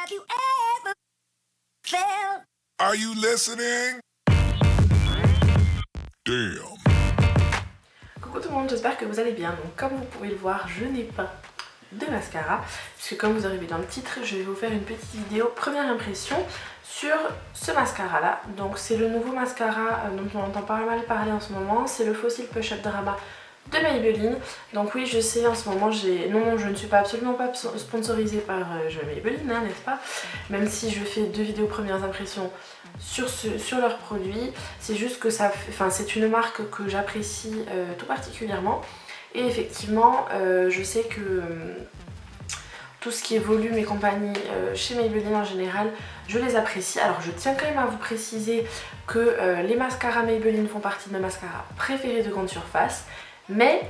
Have you ever felt? Are you listening? Damn. Coucou tout le monde, j'espère que vous allez bien. Donc comme vous pouvez le voir, je n'ai pas de mascara puisque comme vous aurez vu dans le titre, je vais vous faire une petite vidéo première impression sur ce mascara là. Donc c'est le nouveau mascara dont on entend pas mal parler en ce moment, c'est le Fossil Push Up Drama de Maybelline. Donc oui, je sais, en ce moment non, je ne suis absolument pas sponsorisée par Maybelline, hein, n'est-ce pas? Même si je fais 2 vidéos premières impressions sur leurs produits, c'est juste que c'est une marque que j'apprécie tout particulièrement. Et effectivement, je sais que tout ce qui est volume et compagnie chez Maybelline en général, je les apprécie. Alors je tiens quand même à vous préciser que les mascaras Maybelline font partie de mes mascaras préférés de grande surface. Mais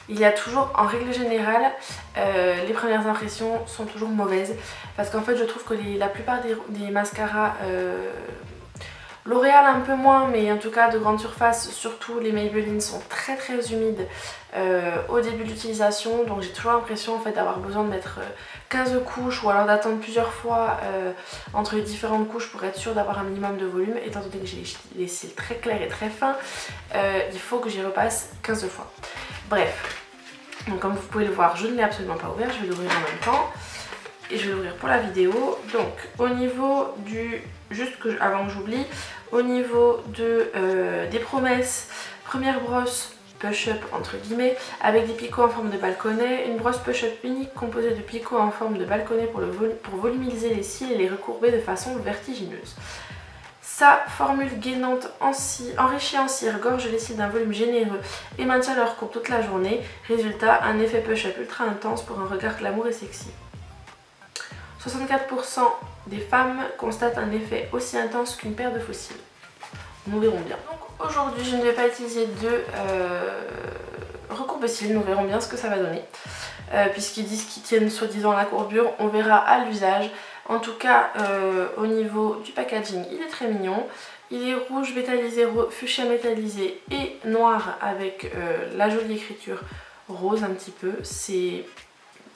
il y a toujours, en règle générale, les premières impressions sont toujours mauvaises. Parce qu'en fait je trouve que la plupart des mascaras, L'Oréal un peu moins, mais en tout cas de grande surface, surtout les Maybelline sont très humides au début de l'utilisation. Donc j'ai toujours l'impression en fait d'avoir besoin de mettre 15 couches ou alors d'attendre plusieurs fois entre les différentes couches pour être sûre d'avoir un minimum de volume. Étant donné que j'ai les cils très clairs et très fins, il faut que j'y repasse 15 fois. Bref, donc comme vous pouvez le voir, je ne l'ai absolument pas ouvert, je vais l'ouvrir en même temps. Et je vais l'ouvrir pour la vidéo. Donc au niveau du... avant que j'oublie, au niveau des promesses, première brosse push-up entre guillemets avec des picots en forme de balconnet, une brosse push-up unique composée de picots en forme de balconnet pour volumiser les cils et les recourber de façon vertigineuse. Sa formule gainante enrichie en cire gorge les cils d'un volume généreux et maintient leur courbe toute la journée. Résultat, un effet push-up ultra intense pour un regard glamour et sexy. 64% des femmes constatent un effet aussi intense qu'une paire de faux cils. Nous verrons bien. Donc aujourd'hui je ne vais pas utiliser de recourbe-cils, nous verrons bien ce que ça va donner. Puisqu'ils disent qu'ils tiennent soi-disant la courbure, on verra à l'usage. En tout cas au niveau du packaging il est très mignon. Il est rouge métallisé, fuchsia métallisé et noir avec la jolie écriture rose un petit peu. C'est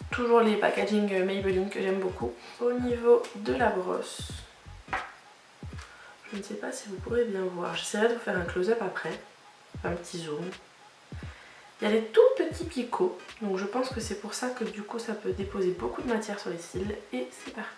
toujours les packaging Maybelline que j'aime beaucoup. Au niveau de la brosse, je ne sais pas si vous pourrez bien voir. J'essaierai de vous faire un close-up après, un petit zoom. Il y a des tout petits picots, donc je pense que c'est pour ça que du coup ça peut déposer beaucoup de matière sur les cils. Et c'est parti.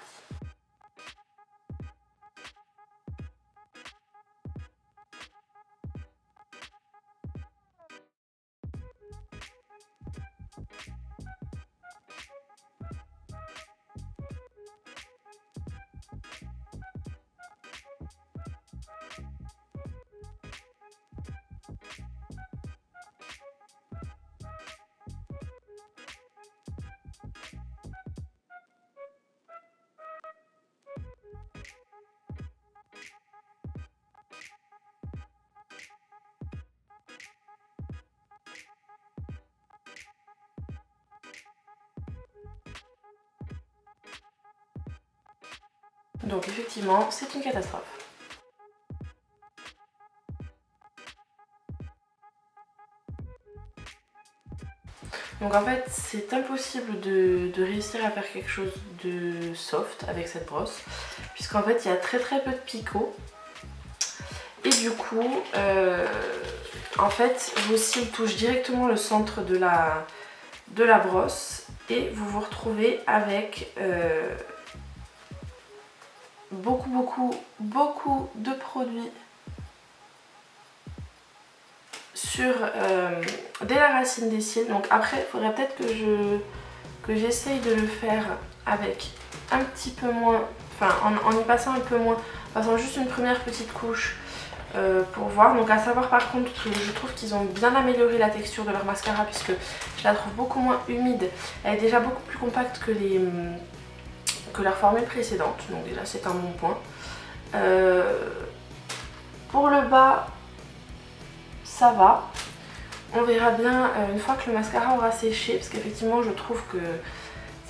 Donc effectivement, c'est une catastrophe. Donc en fait, c'est impossible de réussir à faire quelque chose de soft avec cette brosse, puisqu'en fait, il y a très peu de picots. Et du coup, en fait, vos cils touchent directement le centre de la brosse et vous vous retrouvez avec beaucoup de produits dès la racine des cils. Donc après il faudrait peut-être que j'essaye de le faire avec un petit peu moins, enfin en y passant un peu moins, en passant juste une première petite couche pour voir. Donc à savoir par contre que je trouve qu'ils ont bien amélioré la texture de leur mascara puisque je la trouve beaucoup moins humide. Elle est déjà beaucoup plus compacte que leur formule précédente, donc déjà c'est un bon point. Pour le bas, ça va. On verra bien une fois que le mascara aura séché, parce qu'effectivement je trouve que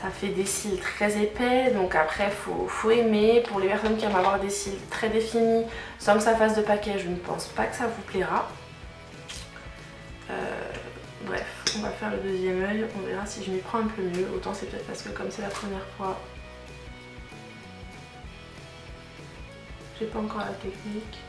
ça fait des cils très épais, donc après faut aimer. Pour les personnes qui aiment avoir des cils très définis sans que ça fasse de paquet, je ne pense pas que ça vous plaira. Bref, on va faire le deuxième œil, on verra si je m'y prends un peu mieux. Autant c'est peut-être parce que comme c'est la première fois, j'ai pas encore la technique.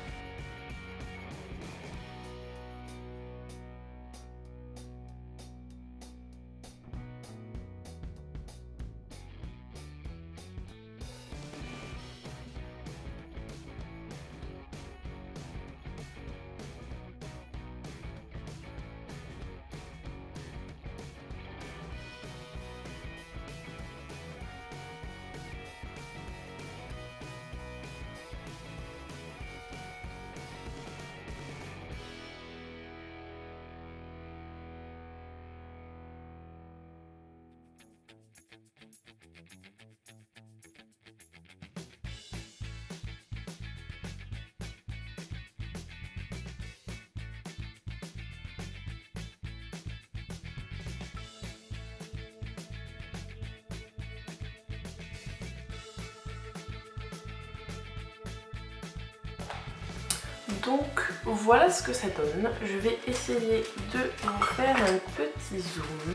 Donc voilà ce que ça donne. Je vais essayer de vous faire un petit zoom.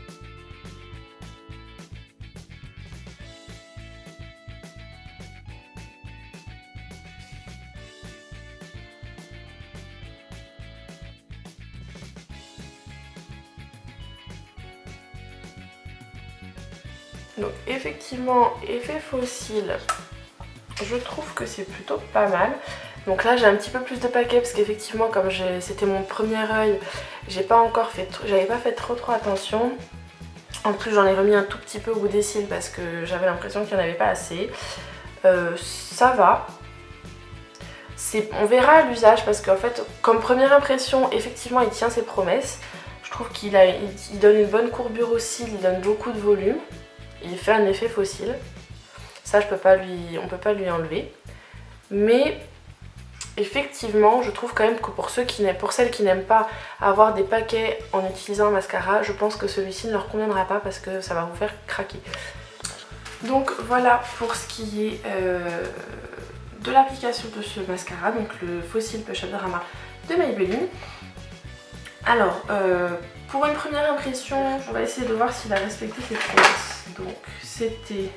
Donc effectivement, effet fossile, je trouve que c'est plutôt pas mal. Donc là j'ai un petit peu plus de paquets parce qu'effectivement comme c'était mon premier œil, j'avais pas fait trop attention. En plus j'en ai remis un tout petit peu au bout des cils parce que j'avais l'impression qu'il n'y en avait pas assez. Ça va. On verra à l'usage parce qu'en fait comme première impression effectivement il tient ses promesses. Je trouve qu'il donne une bonne courbure au cils, il donne beaucoup de volume. Il fait un effet fossile. Ça on peut pas lui enlever. Mais effectivement, je trouve quand même que pour celles qui n'aiment pas avoir des paquets en utilisant un mascara, je pense que celui-ci ne leur conviendra pas parce que ça va vous faire craquer. Donc voilà pour ce qui est de l'application de ce mascara, donc le Fossil Push Up Drama de Maybelline. Alors, pour une première impression, on va essayer de voir s'il a respecté ses promesses. Donc c'était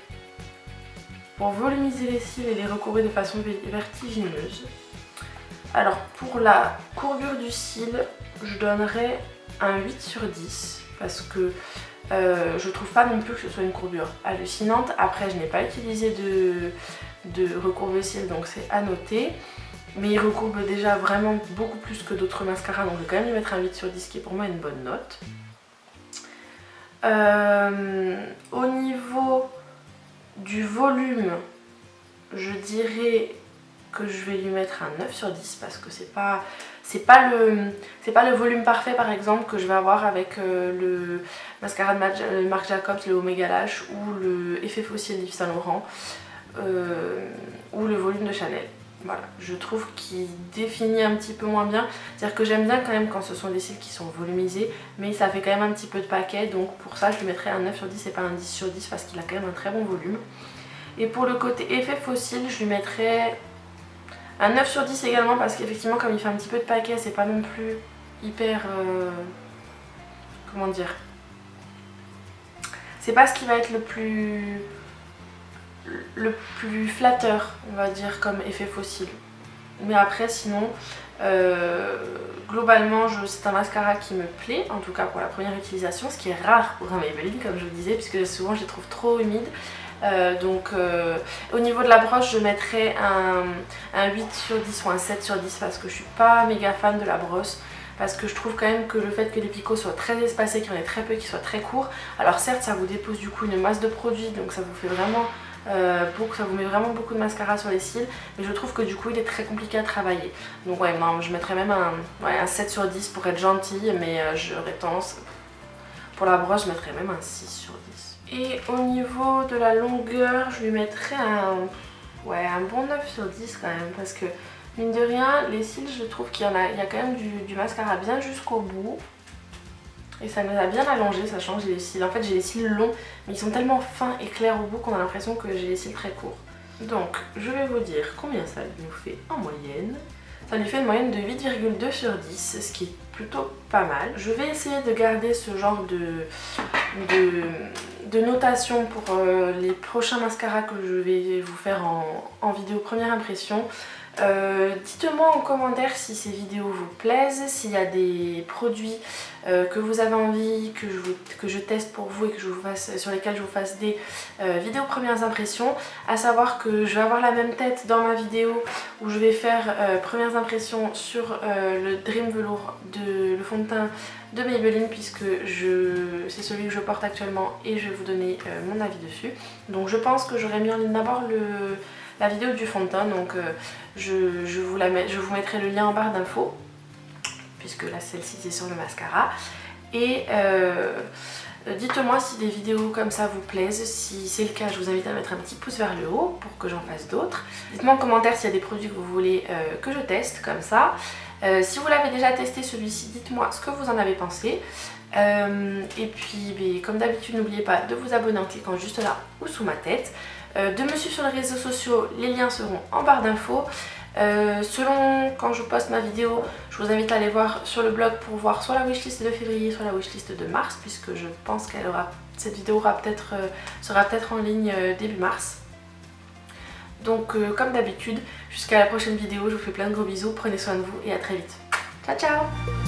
pour volumiser les cils et les recourber de façon vertigineuse. Alors pour la courbure du cil, je donnerais un 8 sur 10 parce que je trouve pas non plus que ce soit une courbure hallucinante. Après je n'ai pas utilisé de recourbe-cils donc c'est à noter. Mais il recourbe déjà vraiment beaucoup plus que d'autres mascaras donc je vais quand même lui mettre un 8 sur 10 qui est pour moi une bonne note. Au niveau du volume, je dirais que je vais lui mettre un 9 sur 10 parce que c'est pas le volume parfait par exemple que je vais avoir avec le mascara de Marc Jacobs, le Omega Lash ou le Effet Fossile Yves Saint Laurent ou le volume de Chanel. Voilà, je trouve qu'il définit un petit peu moins bien. C'est-à-dire que j'aime bien quand même quand ce sont des cils qui sont volumisés, mais ça fait quand même un petit peu de paquet, donc pour ça je lui mettrais un 9 sur 10 et pas un 10 sur 10 parce qu'il a quand même un très bon volume. Et pour le côté effet fossile, je lui mettrais un 9 sur 10 également parce qu'effectivement comme il fait un petit peu de paquet, c'est pas non plus hyper... comment dire, c'est pas ce qui va être le plus flatteur, on va dire, comme effet fossile. Mais après sinon globalement c'est un mascara qui me plaît, en tout cas pour la première utilisation, ce qui est rare pour un Maybelline comme je vous disais, puisque souvent je les trouve trop humides. Au niveau de la broche je mettrais un 8 sur 10 ou un 7 sur 10 parce que je suis pas méga fan de la brosse. Parce que je trouve quand même que le fait que les picots soient très espacés, qu'il y en ait très peu, qu'ils soient très courts, alors certes ça vous dépose du coup une masse de produits, donc ça vous fait vraiment ça vous met vraiment beaucoup de mascara sur les cils, mais je trouve que du coup il est très compliqué à travailler. Donc ouais, non, je mettrais même un 7 sur 10 pour être gentille, mais j'aurais tendance, pour la brosse je mettrais même un 6 sur 10. Et au niveau de la longueur, je lui mettrais un bon 9 sur 10 quand même, parce que mine de rien, les cils je trouve qu'il y a quand même du mascara bien jusqu'au bout. Et ça me les a bien allongés, sachant que j'ai les cils. En fait j'ai les cils longs, mais ils sont tellement fins et clairs au bout qu'on a l'impression que j'ai les cils très courts. Donc je vais vous dire combien ça nous fait en moyenne. Ça lui fait une moyenne de 8,2 sur 10, ce qui est plutôt pas mal. Je vais essayer de garder ce genre de notation pour les prochains mascaras que je vais vous faire en vidéo première impression. Dites-moi en commentaire si ces vidéos vous plaisent, s'il y a des produits que vous avez envie que je teste pour vous et que je vous fasse, sur lesquels je vous fasse des vidéos premières impressions. À savoir que je vais avoir la même tête dans ma vidéo où je vais faire premières impressions sur le Dream Velours, le fond de teint de Maybelline, puisque c'est celui que je porte actuellement et je vais vous donner mon avis dessus. Donc je pense que j'aurais mis en ligne d'abord la vidéo du fond de teint, donc je vous mettrai le lien en barre d'infos, puisque là celle-ci c'est sur le mascara. Et dites-moi si des vidéos comme ça vous plaisent. Si c'est le cas, je vous invite à mettre un petit pouce vers le haut pour que j'en fasse d'autres. Dites-moi en commentaire s'il y a des produits que vous voulez que je teste comme ça. Si vous l'avez déjà testé celui-ci, dites-moi ce que vous en avez pensé. Et puis comme d'habitude, n'oubliez pas de vous abonner en cliquant juste là ou sous ma tête. De me suivre sur les réseaux sociaux, les liens seront en barre d'infos. Selon quand je poste ma vidéo, je vous invite à aller voir sur le blog pour voir soit la wishlist de février, soit la wishlist de mars, puisque je pense cette vidéo sera peut-être en ligne début mars. Donc comme d'habitude, jusqu'à la prochaine vidéo, je vous fais plein de gros bisous, prenez soin de vous et à très vite. Ciao ciao!